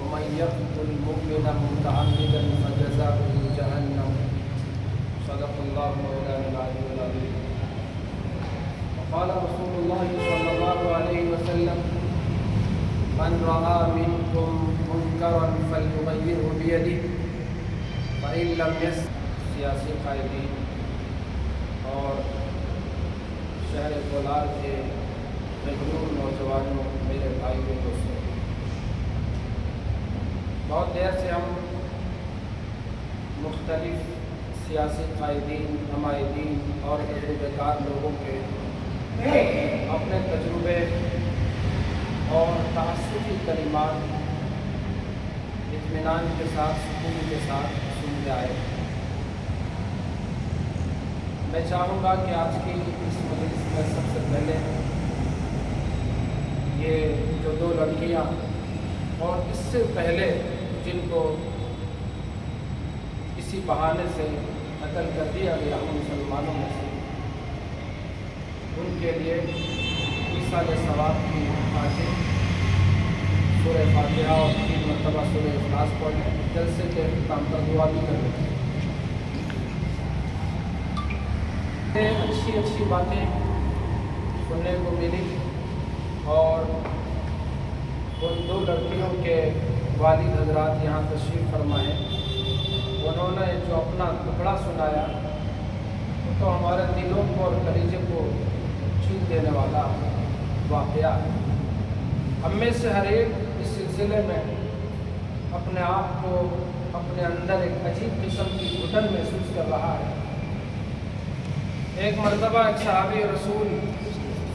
ومن يقتل مؤمنا متعمدا فجزاؤه جهنم صدق الله مولانا العلي العظيم. وقال رسول الله صلى الله عليه وسلم من رأى منكم منكرا فليغيره بيده فإن لم يستطع. سیاسی قائدین اور شہر کولار کے مجنون نوجوانوں، میرے بھائیوں دوستوں، بہت دیر سے ہم مختلف سیاسی قائدین، عمائدین اور تجربہ کار لوگوں کے اپنے تجربے اور تأسفی کلمات اطمینان کے ساتھ، سکون کے ساتھ سنتے آئے. میں چاہوں گا کہ آج کی اس مجلس میں سب سے پہلے یہ جو دو لڑکیاں اور اس سے پہلے جن کو کسی بہانے سے قتل کر دیا گیا مسلمانوں میں سے، ان کے لیے ایصال ثواب کی خاطر سورہ فاتحہ اور 3 مرتبہ سورہ اخلاص پڑھیں. جلسے کے اختتام پر دعا بھی کریں. اچھی باتیں سننے کو ملی اور ان دو لڑکیوں کے والد حضرات یہاں تشریف فرمائے. انہوں نے جو اپنا ٹکڑا سنایا وہ تو ہمارے دلوں کو اور کلیجے کو چھین دینے والا واقعہ. ہم میں سے ہر ایک اس سلسلے میں اپنے آپ کو اپنے اندر ایک عجیب قسم کی گھٹن محسوس کر رہا ہے. ایک مرتبہ ایک صحابی رسول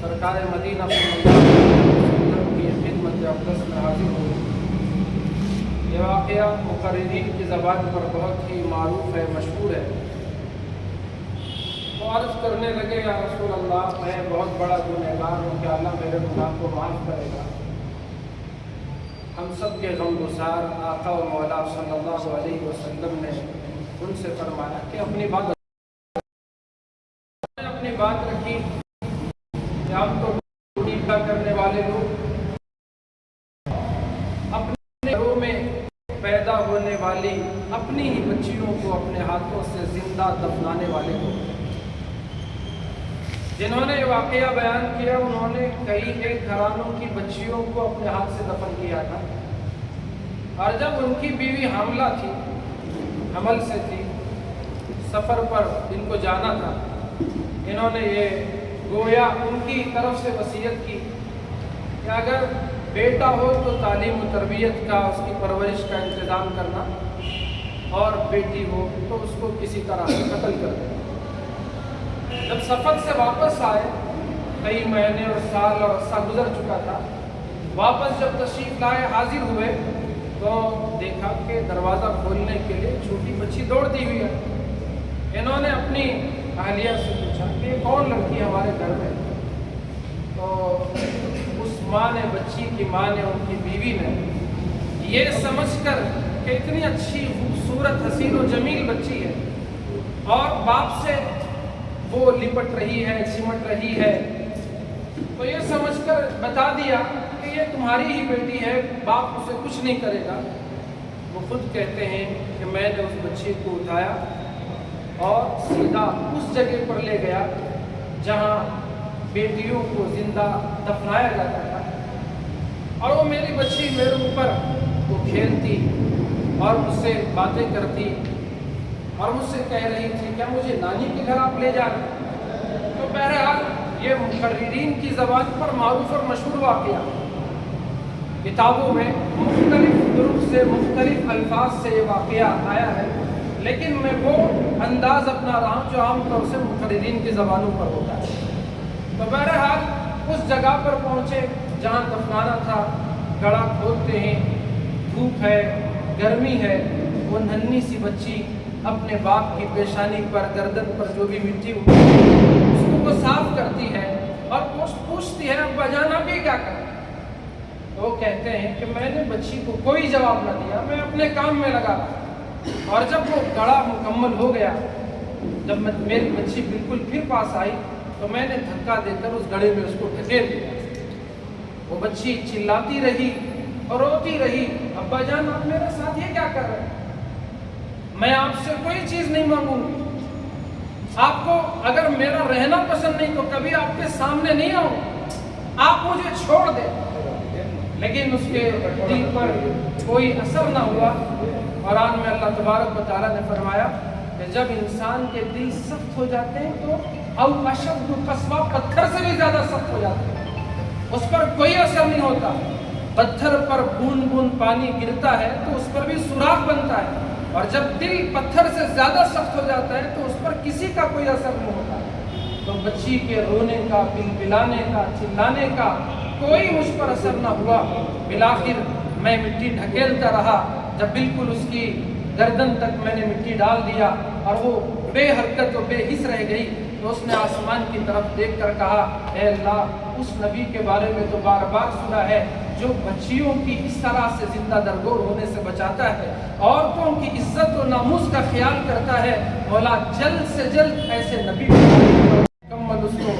سرکار مدینہ صلی اللہ علیہ وسلم کی خدمت اقدس میں حاضر ہوئے. یہ واقعہ مقررین کی زبان پر بہت ہی معروف ہے، مشہور ہے. وہ عرض کرنے لگے، یا رسول اللہ، میں بہت بڑا گنہگار ہوں، کہ اللہ میرے گناہ کو معاف کرے گا. ہم سب کے غم گسار آقا و مولا صلی اللہ علیہ وسلم نے ان سے فرمایا کہ اپنی بات رکھی کہ ہم تو ڈیپا کرنے والے لوگ، اپنے گھروں میں پیدا ہونے والی اپنی ہی بچیوں کو اپنے ہاتھوں سے زندہ دفنانے والے لوگ. جنہوں نے یہ واقعہ بیان کیا انہوں نے کئی ایک گھرانوں کی بچیوں کو اپنے ہاتھ سے دفن کیا تھا، اور جب ان کی بیوی حاملہ تھی، حمل سے تھی، سفر پر ان کو جانا تھا، انہوں نے یہ گویا ان کی طرف سے وصیت کی کہ اگر بیٹا ہو تو تعلیم و تربیت کا، اس کی پرورش کا انتظام کرنا، اور بیٹی ہو تو اس کو کسی طرح سے قتل کر دینا. جب سفر سے واپس آئے، کئی مہینے اور سال اور عرصہ گزر چکا تھا، واپس جب تشریف لائے، حاضر ہوئے تو دیکھا کہ دروازہ کھولنے کے لیے چھوٹی بچی دوڑتی ہوئی ہے. انہوں نے اپنی اہلیہ سے پوچھا کہ یہ کون لڑکی ہے ہمارے گھر میں؟ تو اس ماں نے، بچی کی ماں نے، ان کی بیوی نے یہ سمجھ کر کہ اتنی اچھی خوبصورت حسین و جمیل بچی ہے اور باپ سے وہ لپٹ رہی ہے، سمٹ رہی ہے، تو یہ سمجھ کر بتا دیا کہ یہ تمہاری ہی بیٹی ہے، باپ اسے کچھ نہیں کرے گا. وہ خود کہتے ہیں کہ میں نے اس بچی کو اٹھایا اور سیدھا اس جگہ پر لے گیا جہاں بیٹیوں کو زندہ دفنایا جاتا تھا، اور وہ میری بچی میرے اوپر وہ کھیلتی اور مجھ سے باتیں کرتی اور مجھ سے کہہ رہی تھی کیا مجھے نانی کے گھر آپ لے جائیں. تو بہرحال یہ مقررین کی زبان پر معروف اور مشہور واقعہ، کتابوں میں مختلف طرق سے، مختلف الفاظ سے یہ واقعہ آیا ہے، لیکن میں وہ انداز اپنا رہا ہوں جو عام طور سے مقررین کی زبانوں پر ہوتا ہے. تو بہرحال اس جگہ پر پہنچے جہاں دفنانا تھا. گڑھا کھودتے ہیں، دھوپ ہے، گرمی ہے، وہ ننھی سی بچی اپنے باپ کی پیشانی پر، گردن پر جو بھی مٹی ہوتی ہے اس کو وہ صاف کرتی ہے اور پوچھتی ہے ابا جان آپ یہ کیا کر. تو وہ کہتے ہیں کہ میں نے بچی کو کوئی جواب نہ دیا، میں اپنے کام میں لگا. اور جب وہ گڑھا مکمل ہو گیا، جب میری بچی بالکل پھر پاس آئی تو میں نے دھکا دے کر اس گڑھے میں اس کو ڈھکیل دیا. وہ بچی چلاتی رہی اور روتی رہی، ابا جان آپ میرے ساتھ یہ کیا کر رہے ہیں؟ میں آپ سے کوئی چیز نہیں مانگوں گی، آپ کو اگر میرا رہنا پسند نہیں تو کبھی آپ کے سامنے نہیں آؤں، آپ مجھے چھوڑ دیں۔ لیکن اس کے دل پر کوئی اثر نہ ہوا۔ قرآن میں اللہ تبارک و تعالیٰ نے فرمایا کہ جب انسان کے دل سخت ہو جاتے ہیں تو او اشد قسوہ، پتھر سے بھی زیادہ سخت ہو جاتے ہیں، اس پر کوئی اثر نہیں ہوتا۔ پتھر پر بوند بوند پانی گرتا ہے تو اس پر بھی سوراخ بنتا ہے، اور جب دل پتھر سے زیادہ سخت ہو جاتا ہے تو اس پر کسی کا کوئی اثر نہیں ہوتا۔ تو بچی کے رونے کا، بلبلانے کا، چلانے کا کوئی مجھ پر اثر نہ ہوا۔ بالآخر میں مٹی ڈھکیلتا رہا، جب بالکل اس کی گردن تک میں نے مٹی ڈال دیا اور وہ بے حرکت و بے حس رہ گئی، تو اس نے آسمان کی طرف دیکھ کر کہا، اے اللہ، اس نبی کے بارے میں تو بار بار سنا ہے جو بچیوں کی اس طرح سے زندہ درگور ہونے سے بچاتا ہے، عورتوں کی عزت و ناموس کا خیال کرتا ہے، مولا جلد سے جلد ایسے نبی مکمل اس کو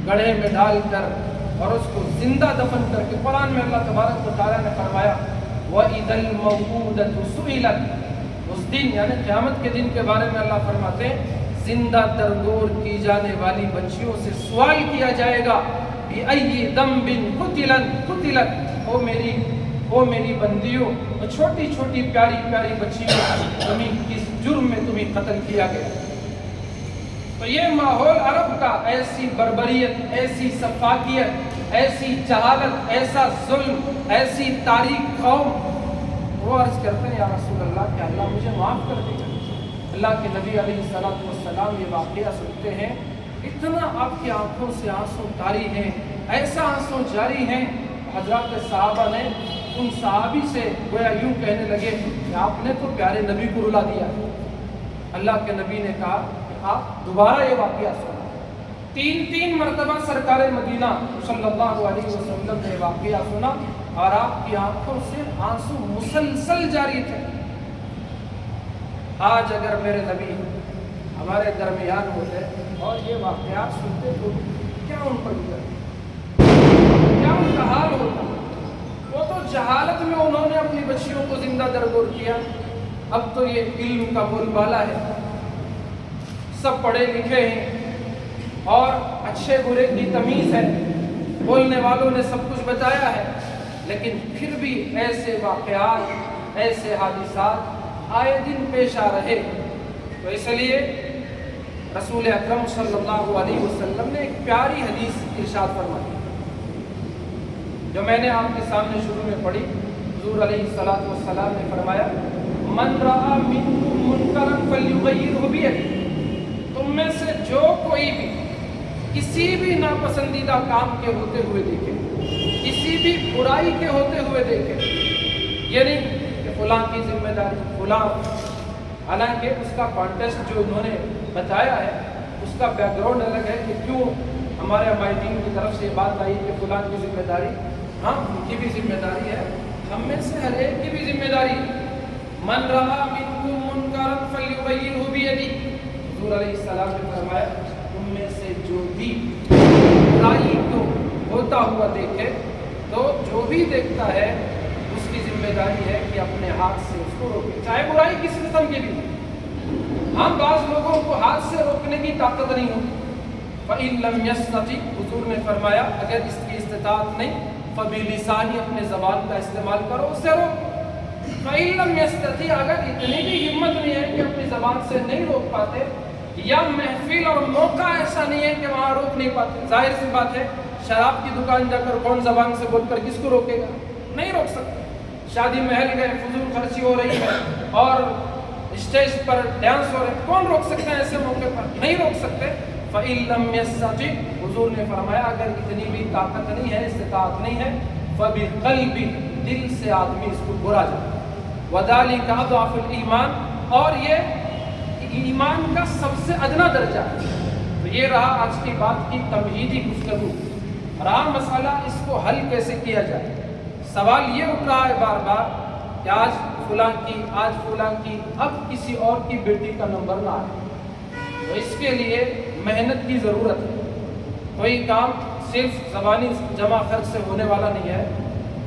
گڑھے میں ڈال کر اور اس کو زندہ دفن کر کے۔ قرآن میں اللہ تبارک و تعالیٰ نے فرمایا وَإِذَا الْمَوْءُودَةُ سُئِلَتْ، اس دن یعنی قیامت کے دن کے بارے میں اللہ فرماتے ہیں زندہ درگور کی جانے والی بچیوں سے سوال کیا جائے گا، بِأَيِّ ذَنبٍ قُتِلَتْ، او میری بندیوں، چھوٹی چھوٹی پیاری پیاری بچیوں، تمہیں کس جرم میں تمہیں قتل کیا گیا؟ تو یہ ماحول عرب کا، ایسی بربریت، ایسی سفاکیت، ایسی جہالت، ایسا ظلم، ایسی تاریک قوم، وہ عرض کرتے ہیں یا رسول اللہ کہ اللہ مجھے معاف کر دے گا۔ اللہ کے نبی علیہ السلام یہ واقعہ سنتے ہیں، اتنا آپ کی آنکھوں سے آنسو طاری ہیں، ایسا آنسو جاری ہیں، حضرات صحابہ نے ان صحابی سے گویا یوں کہنے لگے کہ آپ نے تو پیارے نبی کو رلا دیا۔ اللہ کے نبی نے کہا کہ آپ دوبارہ یہ واقعہ سنیں۔ تین مرتبہ سرکار مدینہ صلی اللہ علیہ وسلم نے واقعہ سنا اور آپ کی آنکھوں سے آنسو مسلسل جاری تھے۔ آج اگر میرے نبی ہمارے درمیان ہوتے اور یہ واقعات سنتے تو کیا ان پر گزرتے، کیا ان کا حال ہوتا؟ وہ تو جہالت میں انہوں نے اپنی بچیوں کو زندہ درگور کیا، اب تو یہ علم کا بول بالا ہے، سب پڑھے لکھے ہیں اور اچھے برے کی تمیز ہے، بولنے والوں نے سب کچھ بتایا ہے، لیکن پھر بھی ایسے واقعات، ایسے حادثات آئے دن پیش آ رہے۔ تو اس لیے رسول اکرم صلی اللہ علیہ وسلم نے ایک پیاری حدیث ارشاد فرمائی جو میں نے آپ کے سامنے شروع میں پڑھی۔ حضور علیہ السلام نے فرمایا من رأى منکم منکرا فلیغیرہ بیدہ، تم میں سے جو کوئی بھی کسی بھی ناپسندیدہ کام کے ہوتے ہوئے دیکھے، کسی بھی برائی کے ہوتے ہوئے دیکھے، یہ نہیں کہ فلاں کی ذمہ داری فلاں، حالانکہ اس کا کانٹیکسٹ جو انہوں نے بتایا ہے اس کا بیک گراؤنڈ الگ ہے کہ کیوں ہمارے مائدین کی طرف سے بات آئی کہ فلاں کی ذمہ داری، ہاں ان کی بھی ذمہ داری ہے، ہم میں سے ہر ایک کی بھی ذمہ داری۔ من رأى منکم منکرا فلیغیرہ بیدہ، حضور علیہ السلام نے فرمایا تم میں سے جو بھی برائی کو ہوتا ہوا دیکھے تو جو بھی دیکھتا ہے اس کی ذمہ داری ہے کہ اپنے ہاتھ سے اس کو روکے، چاہے برائی کس قسم کی بھی۔ ہاں بعض لوگوں کو ہاتھ سے روکنے کی طاقت نہیں ہوتی، فَإِن لَمْ يَسْتَطِعْ، حضور نے فرمایا اگر اس کی استطاعت نہیں فَبِلِسَانِهِ، اپنے زبان کا استعمال کرو، اس سے روکو۔ فَإِن لَمْ يَسْتَطِعْ، اگر اتنی بھی ہمت نہیں ہے کہ اپنی زبان سے نہیں روک پاتے، یا محفل اور موقع ایسا نہیں ہے کہ وہاں روک نہیں پاتے، ظاہر سی بات ہے شراب کی دکان جا کر کون زبان سے بول کر کس کو روکے گا؟ نہیں روک سکتے۔ شادی محل گئے، فضول خرچی ہو رہی ہے اور اسٹیج پر ڈانس ہو رہے ہیں، کون روک سکتے ہیں ایسے موقع پر؟ نہیں روک سکتے۔ فَإِن لَمْ يَسْتَطِعْ، حضور نے فرمایا اگر اتنی بھی طاقت نہیں ہے، استطاعت نہیں ہے، فَبِقَلْبِ، دل سے آدمی اس کو برا جائے، وَذَلِكَ أَضْعَفُ الْإِيمَانِ، اور یہ ایمان کا سب سے ادنا درجہ ہے۔ تو یہ رہا آج کی بات کی تمہیدی گفتگو، رہا مسئلہ اس کو حل کیسے کیا جائے۔ سوال یہ اٹھ رہا ہے بار بار کہ آج فلاں کی، آج فلاں کی، اب کسی اور کی بیٹی کا نمبر نہ آئے، تو اس کے لیے محنت کی ضرورت ہے۔ کوئی کام صرف زبانی جمع خرچ سے ہونے والا نہیں ہے،